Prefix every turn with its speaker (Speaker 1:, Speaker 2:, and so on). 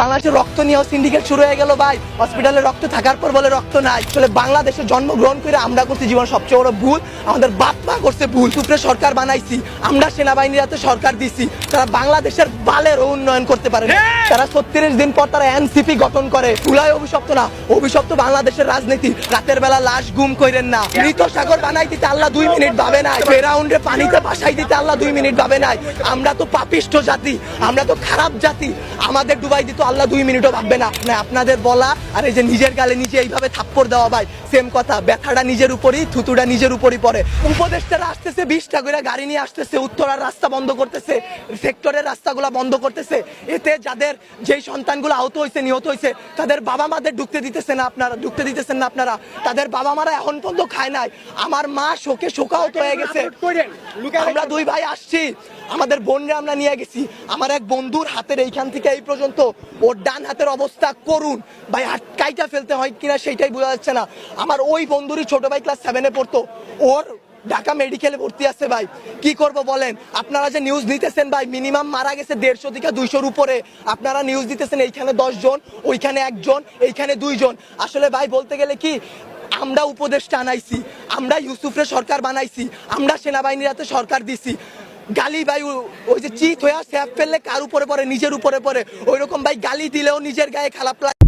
Speaker 1: বাংলাদেশে রক্ত নিয়েও সিন্ডিকেট শুরু হয়ে গেল ভাই। হসপিটালে রক্ত থাকার পর বলে রক্ত নাই। আসলে বাংলাদেশে জন্মগ্রহণ করে আমরা করছি জীবন সবচেয়ে বড় ভুল, আমাদের বাপ মা করছে ভুল। সুপ্রে সরকার বানাইছি আমরা, সেনাবাহিনীর হাতে সরকার দিছি, তারা বাংলাদেশের বালের উন্নয়ন করতে পারে না। তারা 36 দিন পর তারা এনসিপি গঠন করে। চুলাই অভিশপ্ত না, অভিশপ্ত বাংলাদেশের রাজনীতি। রাতের বেলা লাশ গুম কইরেন না। মৃত সাগর বানাই দিতে আল্লাহ 2 মিনিট ভাবে নাই। ফেরাউন্ডে পানিতে ভাসাই দিতে আল্লাহ 2 মিনিট ভাবে নাই। আমরা তো পাপিষ্ঠ জাতি, আমরা তো খারাপ জাতি, আমাদের ডুবাই দিত আল্লাহ 2 মিনিটও ভাববে না। আপনাদের বলা আর এই যে নিজের গালে নিজে এইভাবে থাপ্পড় দেওয়া ভাই সেম কথা। ব্যথাটা নিজের উপরই, থুতুটা নিজের উপরই পড়ে। উপদেষ্টারা আসতেছে 20টা করে গাড়ি নিয়ে আসতেছে, উত্তরার রাস্তা বন্ধ করতেছে, সেক্টরের রাস্তাগুলো বন্ধ করতেছে। এতে যাদের যেই সন্তানগুলো আহত হয়েছে, নিহত হয়েছে, তাদের বাবা মাদের ঢুকতে দিতেছেন না আপনারা। তাদের বাবা মারা এখন পর্যন্ত খায় নাই। আমার মা শোকে শোকাহত হয়ে গেছে। আমরা 2 ভাই আসছি, আমাদের বোনরা আমরা নিয়ে গেছি। আমার এক বন্ধুর হাতের এইখান থেকে এই পর্যন্ত, ওর ডান হাতের অবস্থা করুন ভাই, হাত কাইটা ফেলতে হয় কিনা সেটাই বোঝা যাচ্ছে না। আমার ওই বন্ধুরই ছোট ভাই ক্লাস 7-এ পড়তো, ওর ঢাকা মেডিকেলে ভর্তি আছে ভাই। কি করব বলেন? আপনারা যে নিউজ নিতেছেন ভাই, মিনিমাম মারা গেছে 150 থেকে 200-র উপরে। আপনারা নিউজ দিতেছেন এইখানে 10 জন, ওইখানে 1 জন, এইখানে 2 জন। আসলে ভাই বলতে গেলে কি, আমরা উপদেষ্টা আনাইছি, আমরা ইউসুফরে সরকার বানাইছি, আমরা সেনাবাহিনীর হাতে সরকার দিছি। গালি ভাই ওই যে চিত হয়ে স্যাপ ফেললে কার উপরে পড়ে? নিজের উপরে পড়ে। ওইরকম ভাই গালি দিলেও নিজের গায়ে খারাপ লাগে।